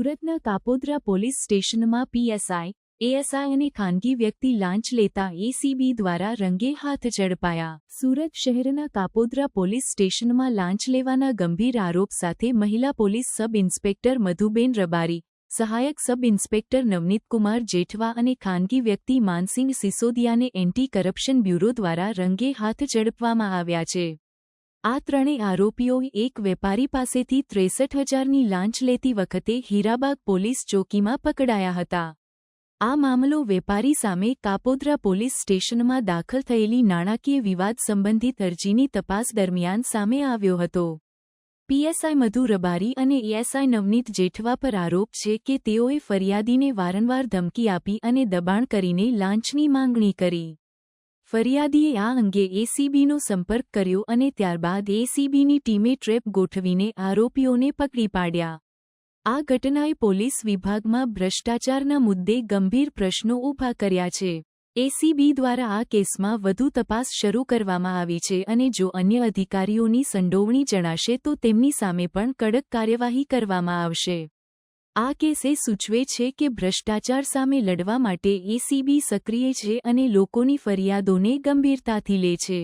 સુરતના કાપોદ્રા પોલીસ સ્ટેશનમાં PSI, ASI અને ખાનગી વ્યક્તિ લાંચ લેતા એસીબી દ્વારા રંગે હાથ ઝડપાયા. સુરત શહેરના કાપોદ્રા પોલીસ સ્ટેશનમાં લાંચ લેવાના ગંભીર આરોપ સાથે મહિલા police sub inspector Madhuben Rabari, સહાયક સબ ઇન્સ્પેક્ટર નવનીતકુમાર જેઠવા અને ખાનગી વ્યક્તિ માનસિંગ સિસોદિયાને એન્ટી કરપ્શન બ્યુરો દ્વારા રંગે હાથ ઝડપવામાં આવ્યા છે. આ ત્રણેય આરોપીઓએ એક વેપારી પાસેથી 63,000ની લાંચ લેતી વખતે હીરાબાગ પોલીસ ચોકીમાં પકડાયા હતા. આ મામલો વેપારી સામે કાપોદ્રા પોલીસ સ્ટેશનમાં દાખલ થયેલી નાણાકીય વિવાદ સંબંધિત અરજીની તપાસ દરમિયાન સામે આવ્યો હતો. પીએસઆઈ મધુ રબારી અને એએસઆઈ નવનીત જેઠવા પર આરોપ છે કે તેઓએ ફરિયાદીને વારંવાર ધમકી આપી અને દબાણ કરીને લાંચની માંગણી કરી. ફરિયાદીએ આ અંગે એસીબીનો સંપર્ક કર્યો અને ત્યારબાદ એસીબીની ટીમે ટ્રેપ ગોઠવીને આરોપીઓને પકડી પાડ્યા. આ ઘટનાએ પોલીસ વિભાગમાં ભ્રષ્ટાચારના મુદ્દે ગંભીર પ્રશ્નો ઊભા કર્યા છે. એસીબી દ્વારા આ કેસમાં વધુ તપાસ શરૂ કરવામાં આવી છે અને જો અન્ય અધિકારીઓની સંડોવણી જણાશે તો તેમની સામે પણ કડક કાર્યવાહી કરવામાં આવશે. આ કેસ એ સૂચવે છે કે ભ્રષ્ટાચાર સામે લડવા માટે એસીબી સક્રિય છે અને લોકોની ફરિયાદોને ગંભીરતાથી લે છે.